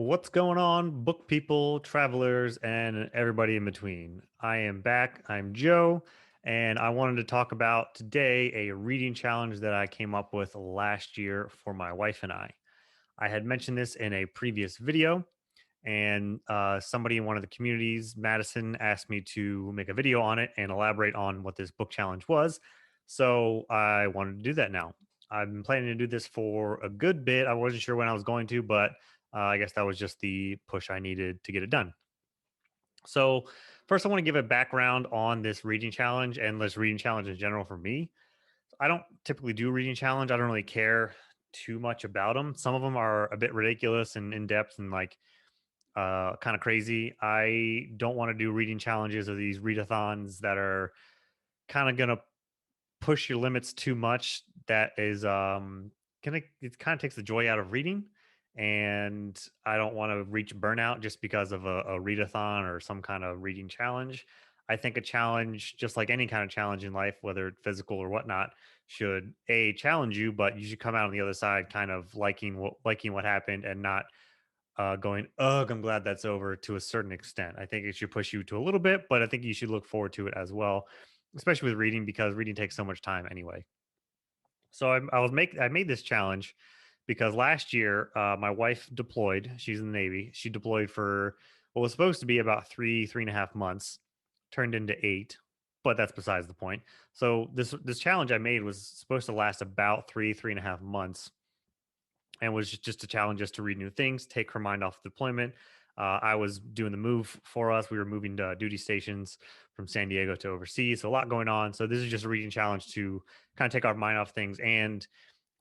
What's going on, book people, travelers, and everybody in between? I am back. I'm Joe, and I wanted to talk about today a reading challenge that I came up with last year for my wife and I. I had mentioned this in a previous video, and somebody in one of the communities, Madison, asked me to make a video on it and elaborate on what this book challenge was. So I wanted to do that now. I've been planning to do this for a good bit. I wasn't sure when I was going to, but I guess that was just the push I needed to get it done. So, first, I want to give a background on this reading challenge and this reading challenge in general for me. I don't typically do reading challenge. I don't really care too much about them. Some of them are a bit ridiculous and in depth and like kind of crazy. I don't want to do reading challenges or these readathons that are kind of gonna push your limits too much. That is gonna it kind of takes the joy out of reading. And I don't want to reach burnout just because of a readathon or some kind of reading challenge. I think a challenge, just like any kind of challenge in life, whether it's physical or whatnot, should a challenge you, but you should come out on the other side kind of liking what happened and not going, ugh, I'm glad that's over to a certain extent. I think it should push you to a little bit, but I think you should look forward to it as well, especially with reading because reading takes so much time anyway. So I made this challenge because last year my wife deployed. She's in the Navy. She deployed for what was supposed to be about 3.5 months, turned into 8, but that's besides the point. So this challenge I made was supposed to last about 3.5 months and was just to challenge us to read new things, take her mind off deployment. I was doing the move for us. We were moving to duty stations from San Diego to overseas, so a lot going on. So this is just a reading challenge to kind of take our mind off things. And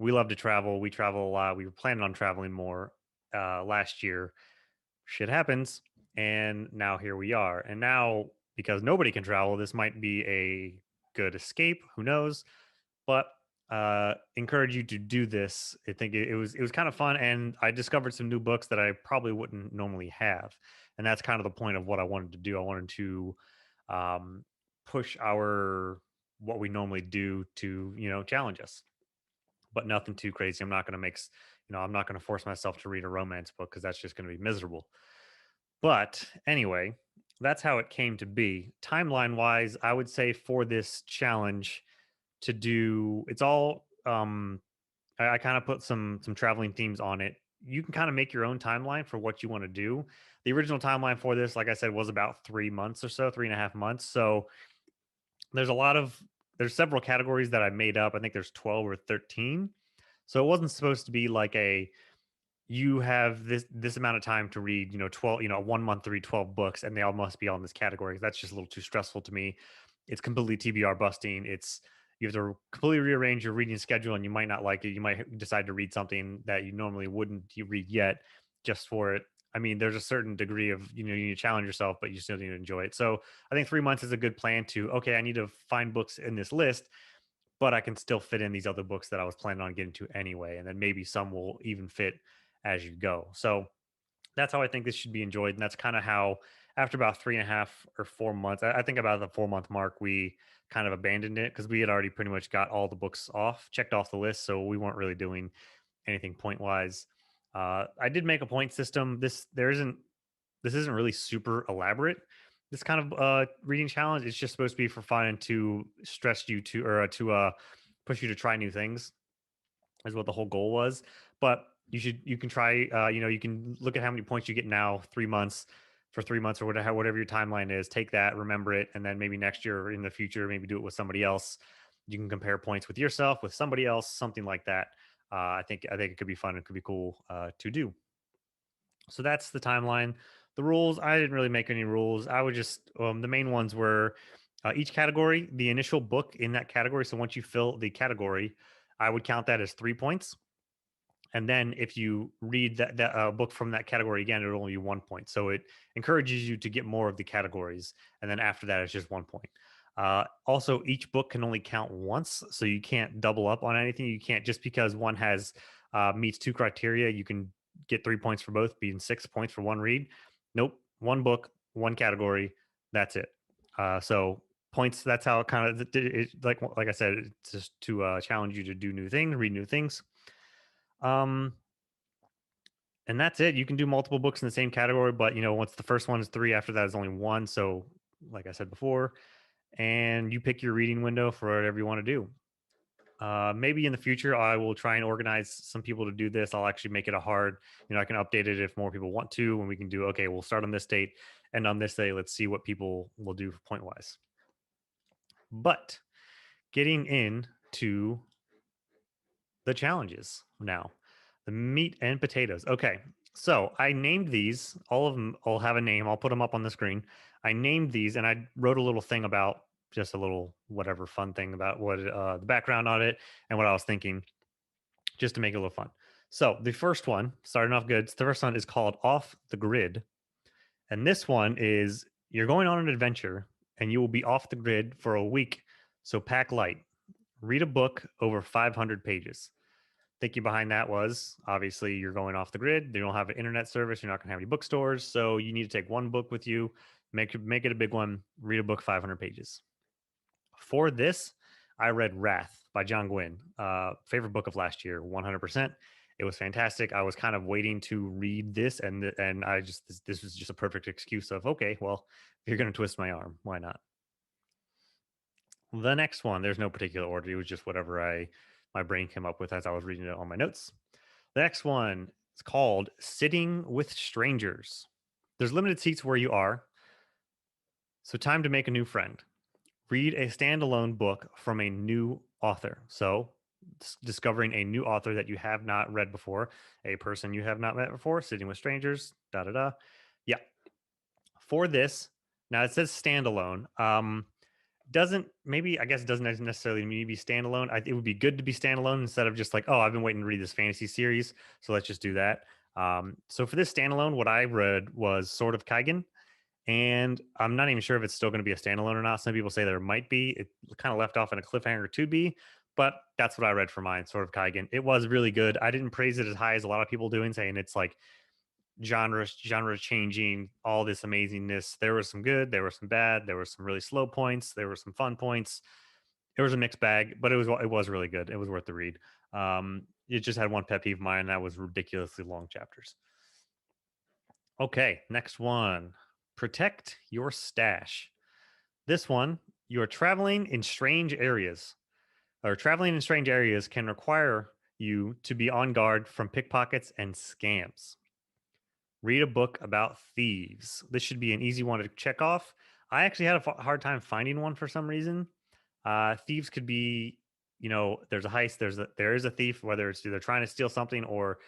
we love to travel. We travel a lot. We were planning on traveling more last year. Shit happens, and now here we are. And now because nobody can travel, this might be a good escape. Who knows? But encourage you to do this. I think it was kind of fun, and I discovered some new books that I probably wouldn't normally have, and that's kind of the point of what I wanted to do. I wanted to um, push our what we normally do to challenge us, but nothing too crazy. I'm not going to I'm not going to force myself to read a romance book because that's just going to be miserable. But anyway, that's how it came to be. Timeline wise, I would say for this challenge to do it's all I kind of put some traveling themes on it. You can kind of make your own timeline for what you want to do. The original timeline for this, like I said, was about 3 months or so, 3.5 months. So there's a lot of there's several categories that I made up. I think there's 12 or 13. So it wasn't supposed to be like a you have this amount of time to read 12, 1 month to read 12 books and they all must be all in this category. That's just a little too stressful to me. It's completely TBR busting. It's You have to completely rearrange your reading schedule and you might not like it. You might decide to read something that you normally wouldn't you read yet just for it. I mean, there's a certain degree of you need to challenge yourself, but you still need to enjoy it. So I think 3 months is a good plan to okay, I need to find books in this list, but I can still fit in these other books that I was planning on getting to anyway. And then maybe some will even fit as you go. So that's how I think this should be enjoyed. And that's kind of how, after about 3.5 or 4 months, I think about the 4 month mark, we kind of abandoned it because we had already pretty much got all the books checked off the list. So we weren't really doing anything point wise. I did make a point system. This isn't really super elaborate. This kind of reading challenge is just supposed to be for fun and to stress you to or to push you to try new things is what the whole goal was. But you can try you can look at how many points you get now 3 months for 3 months or whatever your timeline is. Take that, remember it, and then maybe next year or in the future, maybe do it with somebody else. You can compare points with yourself, with somebody else, something like that. I think it could be fun. It could be cool to do. So that's the timeline. The rules, I didn't really make any rules. I would just, the main ones were each category, the initial book in that category. So once you fill the category, I would count that as 3 points. And then if you read that book from that category again, it'll only be 1 point. So it encourages you to get more of the categories. And then after that, it's just 1 point. Also, each book can only count once. So you can't double up on anything. You can't just because one has meets two criteria, you can get 3 points for both, being 6 points for one read. Nope. One book, one category. That's it. So points. That's how it kind of like I said, it's just to challenge you to do new things, read new things. Um, And that's it. You can do multiple books in the same category, but once the first one is three, after that is only one. So, like I said before, and you pick your reading window for whatever you want to do. Maybe in the future, I will try and organize some people to do this. I'll actually make it a hard, I can update it if more people want to, and we can do, okay, we'll start on this date and on this day, let's see what people will do point wise. But getting into the challenges now, the meat and potatoes. Okay. So I named these, all of them all have a name. I'll put them up on the screen. I named these and I wrote a little thing about just a little whatever fun thing about what the background on it and what I was thinking just to make it a little fun. So the first one, starting off good. The first one is called Off the Grid. And this one is you're going on an adventure and you will be off the grid for a week. So pack light. Read a book over 500 pages. Thinking behind that was obviously you're going off the grid. They don't have an internet service. You're not going to have any bookstores. So you need to take one book with you, make it a big one, read a book 500 pages. For this, I read Wrath by John Gwynne, favorite book of last year, 100%. It was fantastic. I was kind of waiting to read this, and I just this was just a perfect excuse of okay, well, if you're going to twist my arm, why not? The next one, there's no particular order. It was just whatever my brain came up with as I was reading it on my notes. The next one is called Sitting with Strangers. There's limited seats where you are, so time to make a new friend. Read a standalone book from a new author. So, discovering a new author that you have not read before, a person you have not met before, sitting with strangers, da da da. Yeah. For this, now it says standalone. Doesn't maybe I guess it doesn't necessarily need to be standalone. It would be good to be standalone instead of just like, oh, I've been waiting to read this fantasy series, so let's just do that. So for this standalone, what I read was Sword of Kaigen, and I'm not even sure if it's still going to be a standalone or not. Some people say there might be. It kind of left off in a cliffhanger to be, but that's what I read for mine, Sword of Kaigen. It was really good. I didn't praise it as high as a lot of people doing, saying it's like genre changing, all this amazingness. There was some good, there were some bad, there were some really slow points, there were some fun points. It was a mixed bag, but it was really good. It was worth the read. It just had one pet peeve of mine, and that was ridiculously long chapters. Okay, next one. Protect your stash. This one, you're traveling in strange areas, or traveling in strange areas can require you to be on guard from pickpockets and scams. Read a book about thieves. This should be an easy one to check off. I actually had a hard time finding one for some reason. Thieves could be, there's a heist, there is a thief, whether it's either trying to steal something or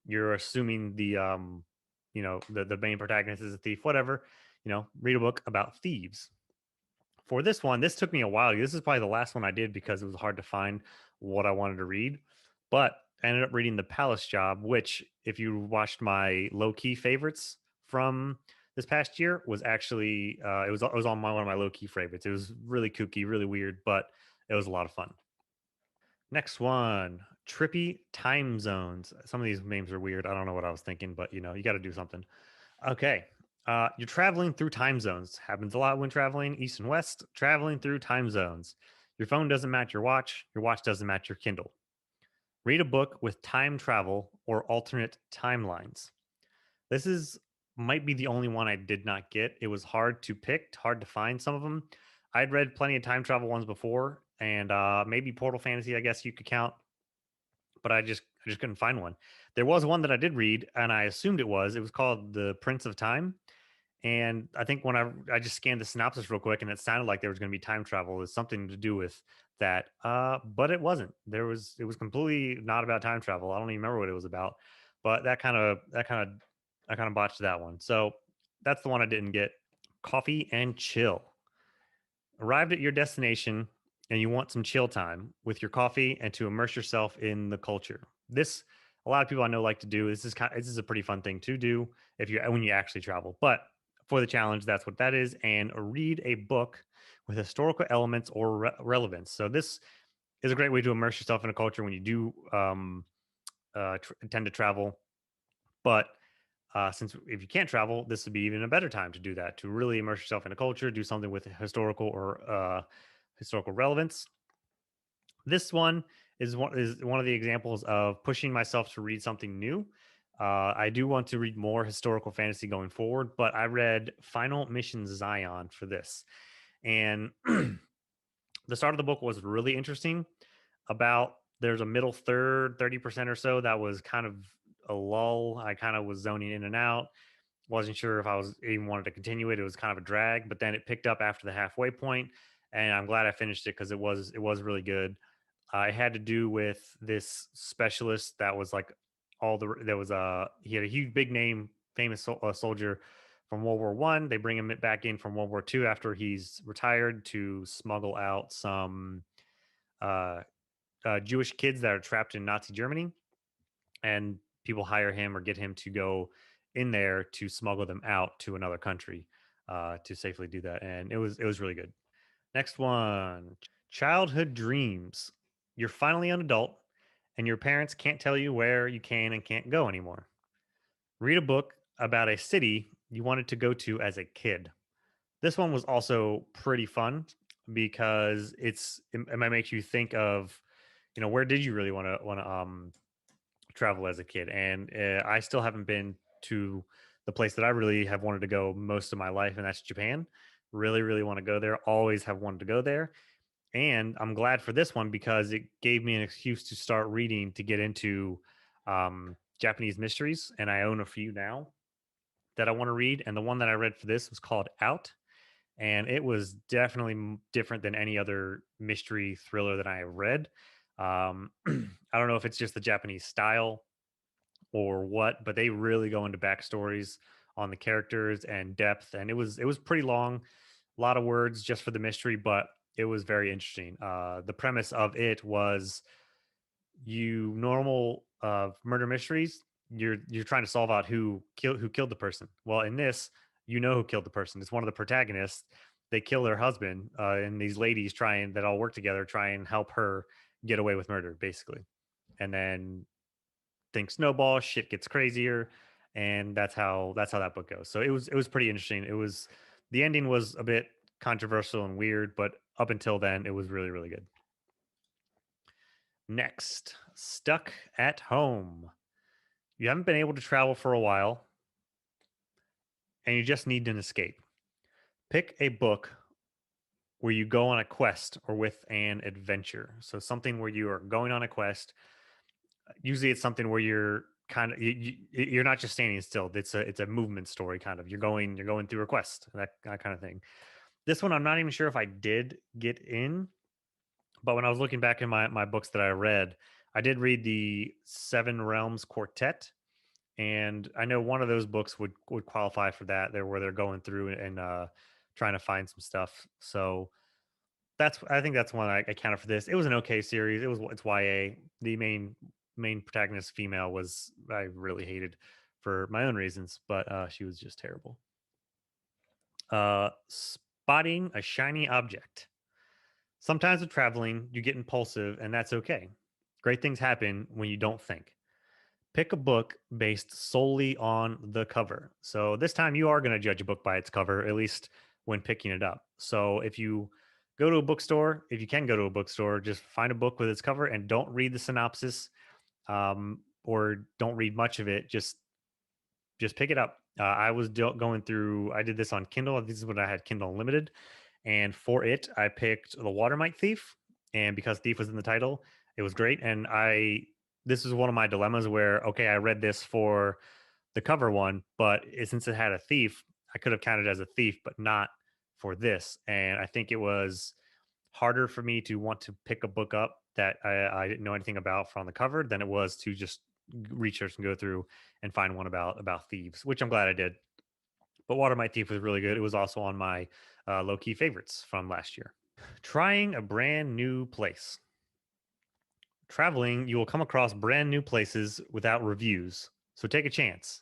you're assuming the main protagonist is a thief, whatever. Read a book about thieves. For this one, this took me a while. This is probably the last one I did because it was hard to find what I wanted to read. But I ended up reading The Palace Job, which, if you watched my low key favorites from this past year, was actually it was on one of my low key favorites. It was really kooky, really weird, but it was a lot of fun. Next one, Trippy Time Zones. Some of these names are weird. I don't know what I was thinking, but you got to do something. Okay. You're traveling through time zones. Happens a lot when traveling east and west, traveling through time zones. Your phone doesn't match your watch doesn't match your Kindle. Read a book with time travel or alternate timelines. This is might be the only one I did not get. It was hard to pick, hard to find some of them. I'd read plenty of time travel ones before, and maybe Portal Fantasy, I guess you could count, but I just couldn't find one. There was one that I did read, and I assumed it was. It was called The Prince of Time, and I think when I just scanned the synopsis real quick, and it sounded like there was going to be time travel. It's something to do with that, but it wasn't. It was completely not about time travel. I don't even remember what it was about, but I kind of botched that one. So that's the one I didn't get. Coffee and chill. Arrived at your destination and you want some chill time with your coffee and to immerse yourself in the culture. This a lot of people I know like to do. This is a pretty fun thing to do if you when you actually travel. But for the challenge, that's what that is. And read a book with historical elements or relevance. So this is a great way to immerse yourself in a culture when you do tend to travel. But since if you can't travel, this would be even a better time to do that, to really immerse yourself in a culture, do something with historical relevance. This one is one of the examples of pushing myself to read something new. I do want to read more historical fantasy going forward, but I read Final Mission Zion for this. And the start of the book was really interesting. About there's a middle third, 30% or so that was kind of a lull. I kind of was zoning in and out. Wasn't sure if I was even wanted to continue it. It was kind of a drag, but then it picked up after the halfway point, and I'm glad I finished it because it was really good. It had to do with this specialist that was like all the there was a he had a huge big name, famous soldier from World War I. They bring him back in from World War II after he's retired to smuggle out some uh, Jewish kids that are trapped in Nazi Germany, and people hire him or get him to go in there to smuggle them out to another country to safely do that. And it was really good. Next one, childhood dreams. You're finally an adult, and your parents can't tell you where you can and can't go anymore. Read a book about a city you wanted to go to as a kid. This one was also pretty fun because it might make you think of, where did you really want to travel as a kid? And I still haven't been to the place that I really have wanted to go most of my life, and that's Japan. Really, really want to go there. Always have wanted to go there, and I'm glad for this one because it gave me an excuse to start reading to get into Japanese mysteries, and I own a few now that I want to read. And the one that I read for this was called Out, and it was definitely different than any other mystery thriller that I have read. I don't know if it's just the Japanese style or what, but they really go into backstories on the characters and depth, and it was pretty long, a lot of words just for the mystery, but it was very interesting. The premise of it was you normal murder mysteries, you're trying to solve out who killed the person. Well, in this, who killed the person. It's one of the protagonists. They kill their husband, and these ladies trying that all work together try and help her get away with murder, basically. And then things snowball, shit gets crazier, and that's how that book goes. So it was pretty interesting. The ending was a bit controversial and weird, but up until then, it was really really good. Next, stuck at home. You haven't been able to travel for a while, and you just need an escape. Pick a book where you go on a quest or with an adventure. So something where you are going on a quest. Usually it's something where you're kind of you're not just standing still. It's a movement story kind of. You're going through a quest, that kind of thing. This one I'm not even sure if I did get in, but when I was looking back in my books that I read, I did read the Seven Realms Quartet, and I know one of those books would qualify for that. There where they're going through and trying to find some stuff. So I think that's one I counted for this. It was an okay series. It's YA. The main protagonist female was I really hated for my own reasons, but she was just terrible. Spotting a shiny object. Sometimes with traveling, you get impulsive, and that's okay. Great things happen when you don't think. Pick a book based solely on the cover. So this time you are going to judge a book by its cover, at least when picking it up. So if you go to a bookstore, if you can go to a bookstore, just find a book with its cover and don't read the synopsis, or don't read much of it. Just pick it up. I was going through. I did this on Kindle. This is when I had Kindle Unlimited, and for it, I picked The Watermite Thief, and because thief was in the title, it was great. And this is one of my dilemmas where okay, I read this for the cover one, but since it had a thief, I could have counted as a thief, but not for this. And I think it was harder for me to want to pick a book up that I didn't know anything about from the cover than it was to just research and go through and find one about thieves, which I'm glad I did. But Water My Thief was really good. It was also on my low key favorites from last year. Trying a brand new place. Traveling, you will come across brand new places without reviews, so take a chance.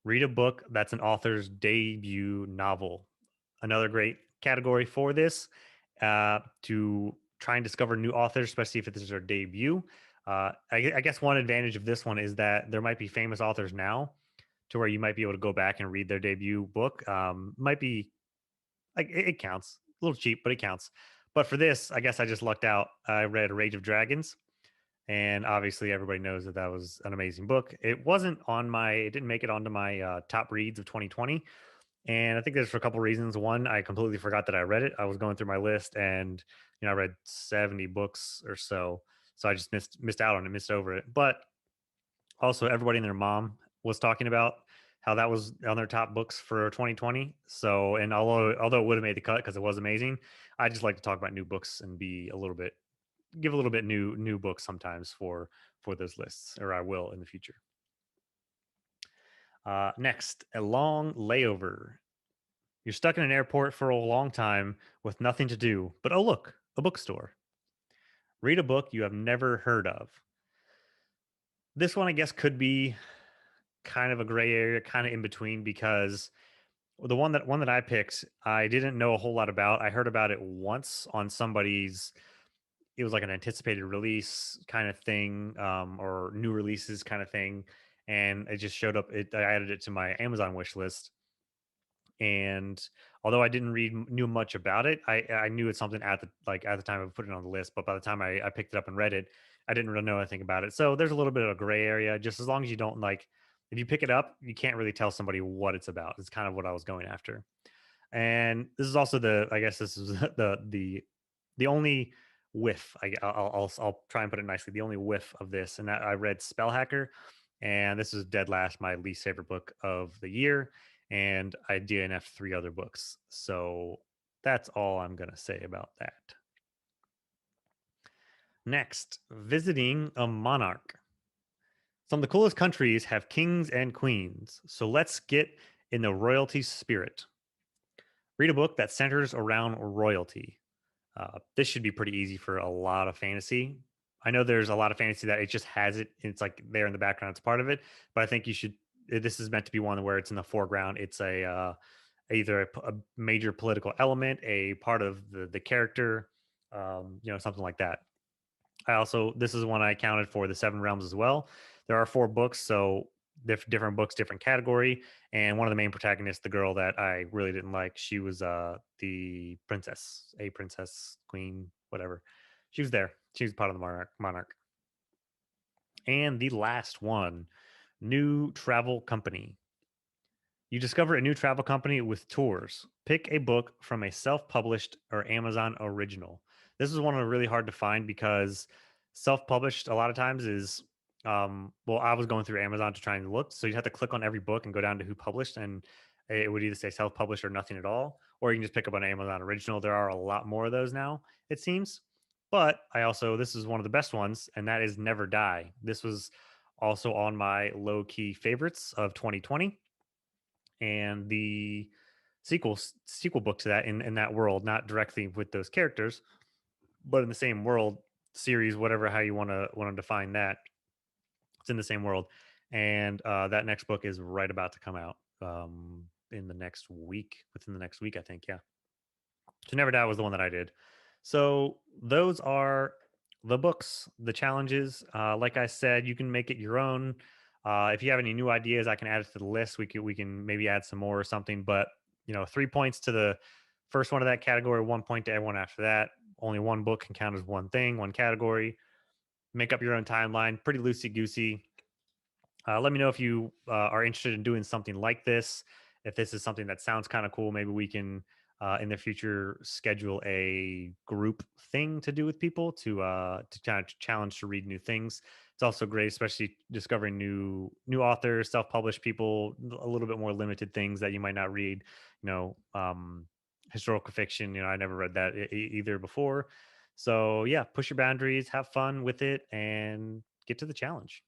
Read a book that's an author's debut novel. Another great category for this, to try and discover new authors, especially if this is their debut. I guess one advantage of this one is that there might be famous authors now to where you might be able to go back and read their debut book. Might be like it counts. A little cheap, but it counts. But for this, I guess I just lucked out. I read Rage of Dragons, And obviously, everybody knows that that was an amazing book. It didn't make it onto my top reads of 2020. And I think there's for a couple reasons. One, I completely forgot that I read it. I was going through my list and, I read 70 books or so. So I just missed out on it, missed over it. But also, everybody and their mom was talking about how that was on their top books for 2020. So, and although it would have made the cut because it was amazing, I just like to talk about new books and be a little bit give a little bit new books sometimes for those lists, or I will in the future. Next, a long layover. You're stuck in an airport for a long time with nothing to do, but oh look, a bookstore. Read a book you have never heard of. This one, I guess, could be kind of a gray area, kind of in between, because the one that I picked, I didn't know a whole lot about. I heard about it once on somebody's. It was like an anticipated release kind of thing, or new releases kind of thing, and it just showed up. I added it to my Amazon wish list, and although I didn't knew much about it, I knew it's something at the time I put it on the list. But by the time I picked it up and read it, I didn't really know anything about it. So there's a little bit of a gray area. Just as long as you don't like, if you pick it up, you can't really tell somebody what it's about. It's kind of what I was going after. And this is also I guess this is the only whiff. I'll try and put it nicely. The only whiff of this, and that I read Spell Hacker, and this is dead last my least favorite book of the year, and I DNF three other books. So that's all I'm gonna say about that. Next, visiting a monarch. Some of the coolest countries have kings and queens, so let's get in the royalty spirit. Read a book that centers around royalty. This should be pretty easy for a lot of fantasy. I know there's a lot of fantasy that it just has it. It's like there in the background. It's part of it. But I think you should. This is meant to be one where it's in the foreground. It's either a major political element, a part of the character, something like that. This is one I counted for the Seven Realms as well. There are four books, so different books, different category. And one of the main protagonists, the girl that I really didn't like, she was the princess, a princess, queen, whatever. She was there. She was part of the monarch. And the last one, new travel company. You discover a new travel company with tours. Pick a book from a self published or Amazon original. This is one of really hard to find because self published a lot of times is, well, I was going through Amazon to try and look. So you have to click on every book and go down to who published, and it would either say self published or nothing at all. Or you can just pick up an Amazon original. There are a lot more of those now, it seems. But this is one of the best ones, and that is Never Die. This was also on my low key favorites of 2020, and the sequel book to that in that world, not directly with those characters, but in the same world, series, whatever how you want to define that. It's in the same world, and that next book is right about to come out in the next week. Within the next week, I think. Yeah. To Never Die was the one that I did. So those are the books, the challenges. Like I said, you can make it your own. If you have any new ideas, I can add it to the list. We can maybe add some more or something. But 3 points to the first one of that category, 1 point to everyone after that. Only one book can count as one thing, one category. Make up your own timeline. Pretty loosey goosey. Let me know if you are interested in doing something like this. If this is something that sounds kind of cool, maybe we can in the future schedule a group thing to do with people to kind of challenge to read new things. It's also great, especially discovering new authors, self-published people, a little bit more limited things that you might not read. Historical fiction. I never read that either before. So yeah, push your boundaries, have fun with it, and get to the challenge.